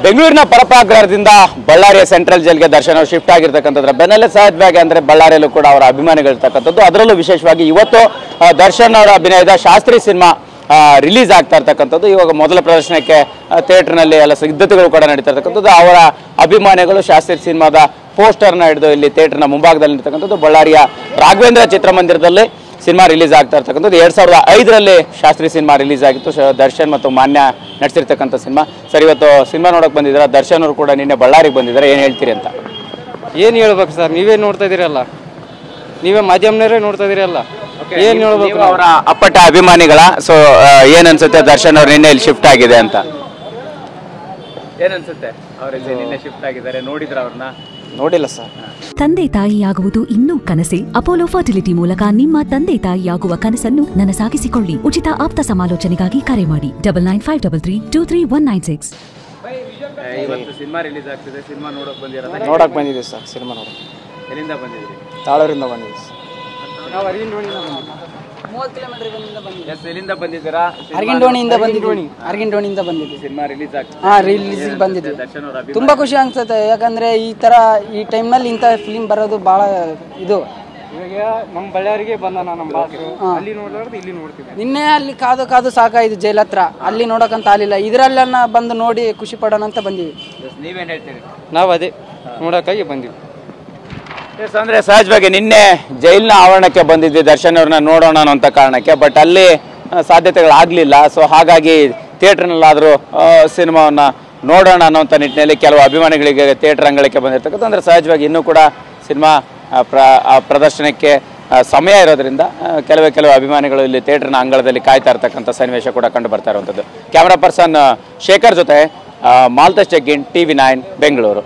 ಬೆಂಗಳೂರಿನ ಪರಪಾಗ್ರಹದಿಂದ ಬಳ್ಳಾರಿಯ ಸೆಂಟ್ರಲ್ ಜೈಲ್ಗೆ ದರ್ಶನ್ ಅವರು ಶಿಫ್ಟ್ ಆಗಿರ್ತಕ್ಕಂಥದ್ರ ಬೆನ್ನಲ್ಲೇ ಸಹಜವಾಗಿ ಅಂದರೆ ಬಳ್ಳಾರಿಯಲ್ಲೂ ಕೂಡ ಅವರ ಅಭಿಮಾನಿಗಳಿರ್ತಕ್ಕಂಥದ್ದು. ಅದರಲ್ಲೂ ವಿಶೇಷವಾಗಿ ಇವತ್ತು ದರ್ಶನ್ ಅವರ ಅಭಿನಯದ ಶಾಸ್ತ್ರಿ ಸಿನಿಮಾ ರಿಲೀಸ್ ಆಗ್ತಾ ಇರ್ತಕ್ಕಂಥದ್ದು. ಇವಾಗ ಮೊದಲ ಪ್ರದರ್ಶನಕ್ಕೆ ಥಿಯೇಟರ್ನಲ್ಲಿ ಎಲ್ಲ ಸಿದ್ಧತೆಗಳು ಕೂಡ ನಡೀತಾ ಇರ್ತಕ್ಕಂಥದ್ದು. ಅವರ ಅಭಿಮಾನಿಗಳು ಶಾಸ್ತ್ರಿ ಸಿನಿಮಾದ ಪೋಸ್ಟರ್ನ ಹಿಡಿದು ಇಲ್ಲಿ ಥಿಯೇಟರ್ನ ಮುಂಭಾಗದಲ್ಲಿ ಇರ್ತಕ್ಕಂಥದ್ದು. ಬಳ್ಳಾರಿಯ ರಾಘವೇಂದ್ರ ಚಿತ್ರಮಂದಿರದಲ್ಲಿ ಸಿನಿಮಾ ರಿಲೀಸ್ ಆಗ್ತಾ ಇರ್ತಕ್ಕಂಥದ್ದು. 2005ರಲ್ಲಿ ಶಾಸ್ತ್ರಿ ಸಿನಿಮಾ ರಿಲೀಸ್ ಆಗಿತ್ತು. ದರ್ಶನ್ ಮತ್ತು ಮಾನ್ಯ ನಡೆಸಿರ್ತಕ್ಕಂಥ ಸಿನಿಮಾ. ಸರ್, ಇವತ್ತು ಸಿನಿಮಾ ನೋಡೋಕೆ ಬಂದಿದ್ದೀರಾ. ದರ್ಶನ್ ಅವರು ಕೂಡ ನಿನ್ನೆ ಬಳ್ಳಾರಿಗೆ ಬಂದಿದ್ದಾರೆ. ಏನು ಹೇಳ್ತೀರಿ ಅಂತ? ಏನು ಹೇಳ್ಬೇಕು ಸರ್, ನೀವೇ ನೋಡ್ತಾ ಇದ್ದೀರಲ್ಲ, ನೀವೇ ಮಾಧ್ಯಮನವರೇ ನೋಡ್ತಾ ಇದ್ದೀರಲ್ಲ, ಏನು ಹೇಳ್ಬೇಕು? ಅವರ ಅಪ್ಪಟ ಅಭಿಮಾನಿಗಳ ಸೊ ಏನನ್ಸುತ್ತೆ ದರ್ಶನ್ ಅವ್ರು ನಿನ್ನೆ ಇಲ್ಲಿ ಶಿಫ್ಟ್ ಆಗಿದೆ ಅಂತ? ಏನನ್ಸುತ್ತೆ ಅವರಲ್ಲಿ ನಿನ್ನೆ ಶಿಫ್ಟ್ ಆಗಿದ್ದಾರೆ? ನೋಡಿದ್ರ ಅವ್ರನ್ನ? ನೋಡಿಲ್ಲ ಸರ್. ತಂದೆ ತಾಯಿಯಾಗುವುದು ಇನ್ನೂ ಕನಸೆ? ಅಪೋಲೋ ಫರ್ಟಿಲಿಟಿ ಮೂಲಕ ನಿಮ್ಮ ತಂದೆ ತಾಯಿಯಾಗುವ ಕನಸನ್ನು ನನಸಾಗಿಸಿಕೊಳ್ಳಿ. ಉಚಿತ ಆಪ್ತ ಸಮಾಲೋಚನೆಗಾಗಿ ಕರೆ ಮಾಡಿ 9953323196. ಇವತ್ತು ಸಿನಿಮಾ ರಿಲೀಸ್ ಆಗ್ತಿದೆ. ಸಿನಿಮಾ ನೋಡಕ್ ಬಂದಿದ್ದೀವಿ ಸರ್. ಸಿನಿಮಾ ನೋಡಕ್ ಎಲ್ಲಿಂದ ಬಂದಿದ್ರಿ? ತಾಳೂರಿಂದ ಬಂದಿದ್ದೀವಿ ಸರ್. ನಾವು 30 ಕಿಲೋಮೀಟರ್ ಬಂದಿದ್ದೀವಿ. ಎಲ್ಲಿಂದ ಬಂದಿದ್ದೀರಾ? ಅರ್ಗಿಂಡೋಣಿಯಿಂದ ಬಂದಿದ್ದೀವಿ. ಸಿನಿಮಾ ರಿಲೀಸ್ ಆಗ್ತಿದೆ. ರಿಲೀಸ್ ಬಂದಿದ್ದೀವಿ. ದರ್ಶನ್ ಅವರ ತುಂಬಾ ಖುಷಿ ಅನ್ಸುತ್ತೆ. ಯಾಕಂದ್ರೆ ಈ ಟೈಮ್ನಲ್ಲಿ ಇಂಥ ಫಿಲ್ಮ್ ಬರೋದು ಬಹಳ ಇದು. ಇವಾಗ ನಮ್ಮ ಬಳ್ಳಾರಿಗೆ ಬಂದಾನ ನಮ್ಮ ಬಾಸರು, ಅಲ್ಲಿ ನೋಡ್ಲಾರ್ದು ಇಲ್ಲಿ ನೋಡ್ತೀವಿ. ನಿನ್ನೆ ಅಲ್ಲಿ ಕಾದು ಸಾಕಾಯ್ತು ಜೈಲ್ ಹತ್ರ. ಅಲ್ಲಿ ನೋಡೋಕಂತ ಆಗಲಿಲ್ಲ. ಇದರಲ್ಲ ಬಂದು ನೋಡಿ ಖುಷಿ ಪಡೋಣ ಅಂತ ಬಂದೀವಿ. ನೀವೇನು ಹೇಳ್ತೀರಿ? ನಾವು ಅದೇ ನೋಡೋಕ್ಕಾಗಿ ಬಂದೀವಿ. ಅಂದ್ರೆ ಸಹಜವಾಗಿ ನಿನ್ನೆ ಜೈಲಿನ ಆವರಣಕ್ಕೆ ಬಂದಿದ್ದೆ ದರ್ಶನ್ ಅವ್ರನ್ನ ನೋಡೋಣ ಅನ್ನೋಂಥ ಕಾರಣಕ್ಕೆ. ಬಟ್ ಅಲ್ಲಿ ಸಾಧ್ಯತೆಗಳಾಗಲಿಲ್ಲ. ಸೊ ಹಾಗಾಗಿ ಥಿಯೇಟರ್ನಲ್ಲಾದರೂ ಸಿನಿಮಾವನ್ನು ನೋಡೋಣ ಅನ್ನೋಂಥ ನಿಟ್ಟಿನಲ್ಲಿ ಕೆಲವು ಅಭಿಮಾನಿಗಳಿಗೆ ಥಿಯೇಟರ್ ಅಂಗಳಕ್ಕೆ ಬಂದಿರ್ತಕ್ಕಂಥ. ಅಂದರೆ ಸಹಜವಾಗಿ ಇನ್ನೂ ಕೂಡ ಸಿನಿಮಾ ಪ್ರದರ್ಶನಕ್ಕೆ ಸಮಯ ಇರೋದ್ರಿಂದ ಕೆಲವು ಅಭಿಮಾನಿಗಳು ಇಲ್ಲಿ ಥಿಯೇಟರ್ನ ಅಂಗಳದಲ್ಲಿ ಕಾಯ್ತಾ ಇರ್ತಕ್ಕಂಥ ಸನ್ನಿವೇಶ ಕೂಡ ಕಂಡು ಬರ್ತಾ ಇರುವಂಥದ್ದು. ಕ್ಯಾಮ್ರಾ ಪರ್ಸನ್ ಶೇಖರ್ ಜೊತೆ ಮಾಲ್ತೇಶ್ ಜಗ್ಗಿನ್, TV9 ಬೆಂಗಳೂರು.